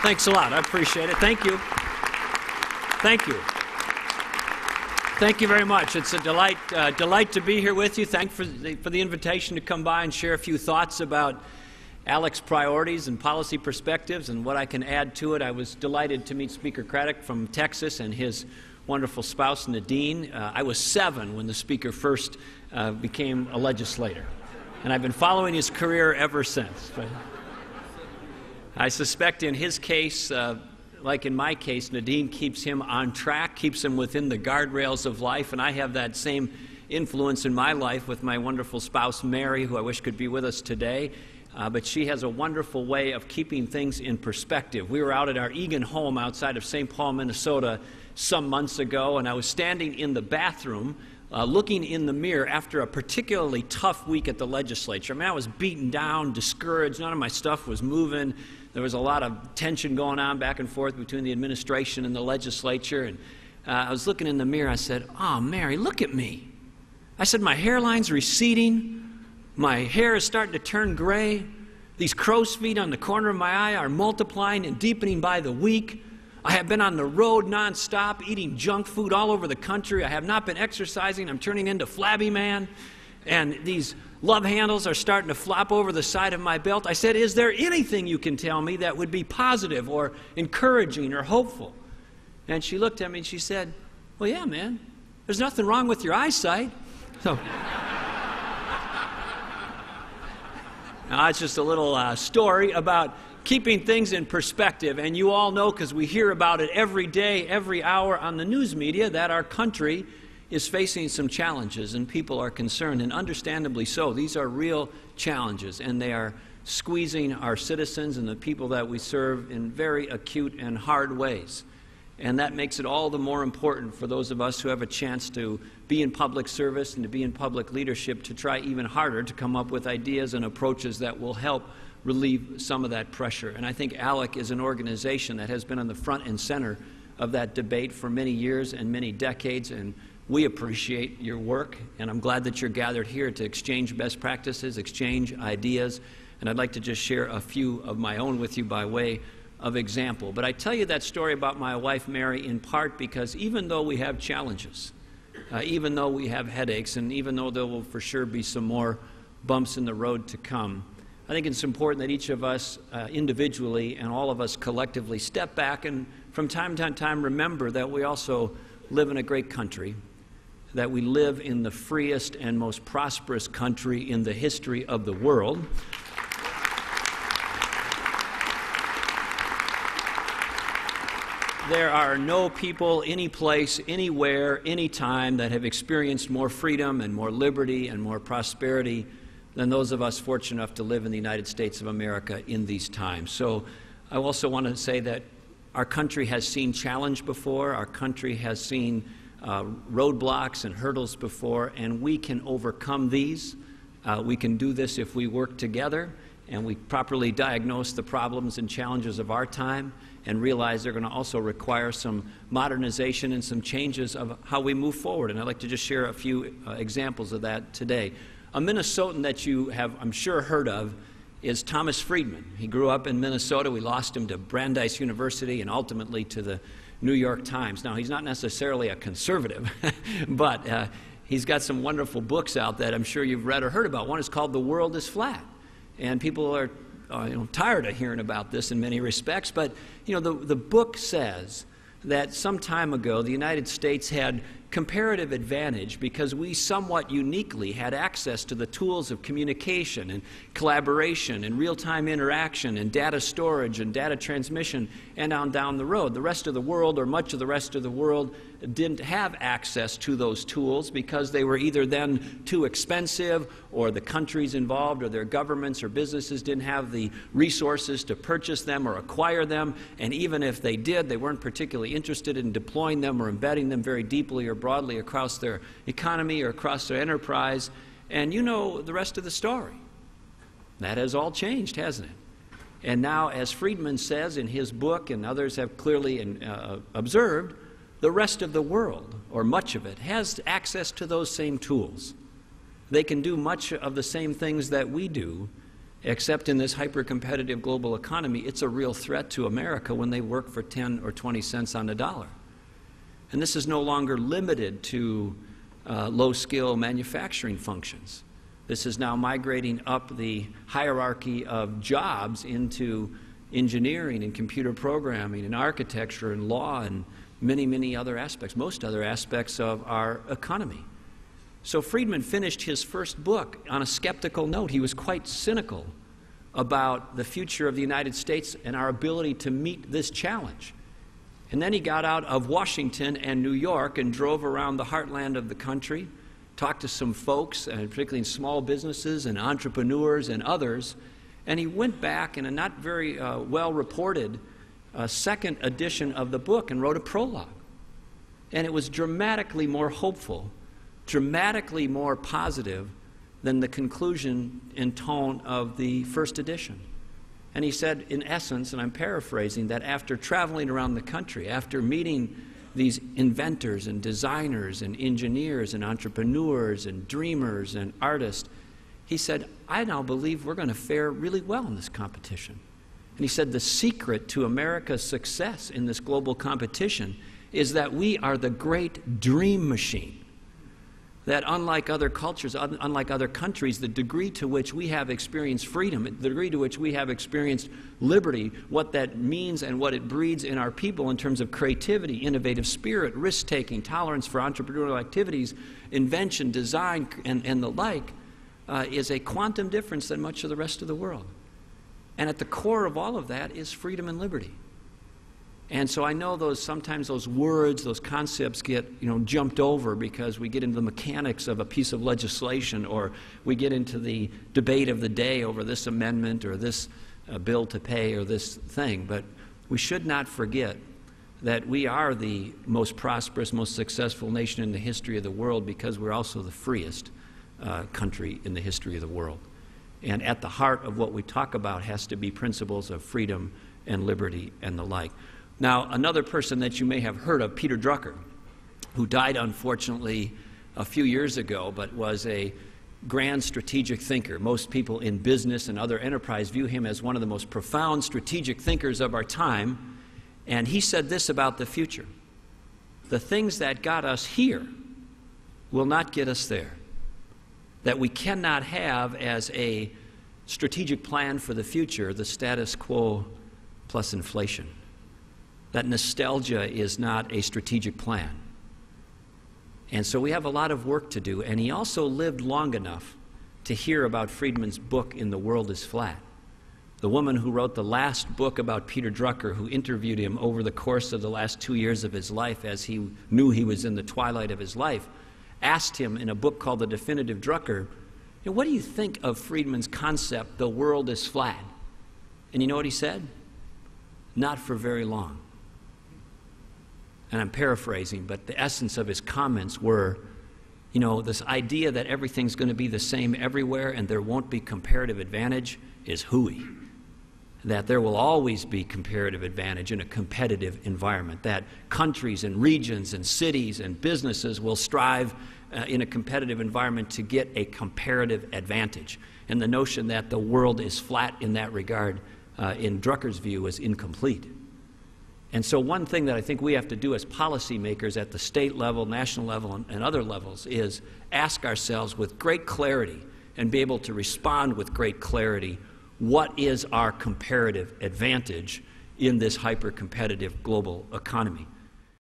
Thanks a lot. I appreciate it. Thank you. Thank you. Thank you very much. It's a delight to be here with you. Thanks for the invitation to come by and share a few thoughts about ALEC's priorities and policy perspectives and what I can add to it. I was delighted to meet Speaker Craddock from Texas and his wonderful spouse, Nadine. I was 7 when the Speaker first became a legislator, and I've been following his career ever since. But I suspect in his case, like in my case, Nadine keeps him on track, keeps him within the guardrails of life, and I have that same influence in my life with my wonderful spouse, Mary, who I wish could be with us today. But she has a wonderful way of keeping things in perspective. We were out at our Egan home outside of St. Paul, Minnesota some months ago, and I was standing in the bathroom looking in the mirror after a particularly tough week at the legislature. I mean, I was beaten down, discouraged, none of my stuff was moving. There was a lot of tension going on back and forth between the administration and the legislature. And I was looking in the mirror. I said, "Oh, Mary, look at me." I said, "My hairline's receding. My hair is starting to turn gray. These crow's feet on the corner of my eye are multiplying and deepening by the week. I have been on the road nonstop, eating junk food all over the country. I have not been exercising. I'm turning into Flabby Man. And these love handles are starting to flop over the side of my belt." I said, "Is there anything you can tell me that would be positive or encouraging or hopeful?" And she looked at me and she said, "Well, yeah, man, there's nothing wrong with your eyesight." So now, it's just a little story about keeping things in perspective. And you all know, because we hear about it every day, every hour on the news media, that our country is facing some challenges, and people are concerned, and understandably so. These are real challenges, and they are squeezing our citizens and the people that we serve in very acute and hard ways. And that makes it all the more important for those of us who have a chance to be in public service and to be in public leadership to try even harder to come up with ideas and approaches that will help relieve some of that pressure. And I think ALEC is an organization that has been on the front and center of that debate for many years and many decades, and we appreciate your work, and I'm glad that you're gathered here to exchange best practices, exchange ideas, and I'd like to just share a few of my own with you by way of example. But I tell you that story about my wife, Mary, in part because even though we have challenges, even though we have headaches, and even though there will for sure be some more bumps in the road to come, I think it's important that each of us individually and all of us collectively step back and from time to time remember that we also live in a great country, that we live in the freest and most prosperous country in the history of the world. There are no people, any place, anywhere, anytime that have experienced more freedom and more liberty and more prosperity than those of us fortunate enough to live in the United States of America in these times. So I also want to say that our country has seen challenge before. Our country has seen roadblocks and hurdles before, and we can overcome these. We can do this if we work together and we properly diagnose the problems and challenges of our time and realize they're going to also require some modernization and some changes of how we move forward. And I'd like to just share a few examples of that today. A Minnesotan that you have, I'm sure, heard of is Thomas Friedman. He grew up in Minnesota. We lost him to Brandeis University and ultimately to the New York Times. Now, he's not necessarily a conservative, but he's got some wonderful books out that I'm sure you've read or heard about. One is called The World is Flat, and people are tired of hearing about this in many respects, but the book says that some time ago the United States had comparative advantage because we somewhat uniquely had access to the tools of communication and collaboration and real-time interaction and data storage and data transmission and on down the road. The rest of the world, or much of the rest of the world, didn't have access to those tools because they were either then too expensive, or the countries involved or their governments or businesses didn't have the resources to purchase them or acquire them, and even if they did, they weren't particularly interested in deploying them or embedding them very deeply or broadly across their economy or across their enterprise. And you know the rest of the story. That has all changed, hasn't it? And now, as Friedman says in his book, and others have clearly observed, the rest of the world, or much of it, has access to those same tools. They can do much of the same things that we do, Except in this hyper-competitive global economy, it's a real threat to America when they work for 10 or 20 cents on the dollar. And this is no longer limited to low-skill manufacturing functions. This is now migrating up the hierarchy of jobs into engineering and computer programming and architecture and law and many, many other aspects, most other aspects of our economy. So Friedman finished his first book on a skeptical note. He was quite cynical about the future of the United States and our ability to meet this challenge. And then he got out of Washington and New York and drove around the heartland of the country, talked to some folks, and particularly in small businesses and entrepreneurs and others, and he went back in a not very well-reported second edition of the book and wrote a prologue. And it was dramatically more hopeful, dramatically more positive than the conclusion and tone of the first edition. And he said, in essence, and I'm paraphrasing, that after traveling around the country, after meeting these inventors and designers and engineers and entrepreneurs and dreamers and artists, he said, I now believe we're going to fare really well in this competition. And he said the secret to America's success in this global competition is that we are the great dream machine. That unlike other cultures, unlike other countries, the degree to which we have experienced freedom, the degree to which we have experienced liberty, what that means and what it breeds in our people in terms of creativity, innovative spirit, risk-taking, tolerance for entrepreneurial activities, invention, design, and the like, is a quantum difference than much of the rest of the world. And at the core of all of that is freedom and liberty. And so I know sometimes those words, those concepts get jumped over because we get into the mechanics of a piece of legislation, or we get into the debate of the day over this amendment or this bill to pay or this thing. But we should not forget that we are the most prosperous, most successful nation in the history of the world because we're also the freest country in the history of the world. And at the heart of what we talk about has to be principles of freedom and liberty and the like. Now, another person that you may have heard of, Peter Drucker, who died unfortunately a few years ago, but was a grand strategic thinker. Most people in business and other enterprise view him as one of the most profound strategic thinkers of our time. And he said this about the future: the things that got us here will not get us there. That we cannot have as a strategic plan for the future the status quo plus inflation. That nostalgia is not a strategic plan. And so we have a lot of work to do. And he also lived long enough to hear about Friedman's book, In the World is Flat. The woman who wrote the last book about Peter Drucker, who interviewed him over the course of the last 2 years of his life as he knew he was in the twilight of his life, asked him in a book called The Definitive Drucker, what do you think of Friedman's concept, the world is flat? And you know what he said? Not for very long. And I'm paraphrasing, but the essence of his comments were, this idea that everything's going to be the same everywhere and there won't be comparative advantage is hooey. That there will always be comparative advantage in a competitive environment. That countries and regions and cities and businesses will strive in a competitive environment to get a comparative advantage. And the notion that the world is flat in that regard, in Drucker's view, is incomplete. And so one thing that I think we have to do as policymakers at the state level, national level, and other levels is ask ourselves with great clarity and be able to respond with great clarity, what is our comparative advantage in this hyper-competitive global economy?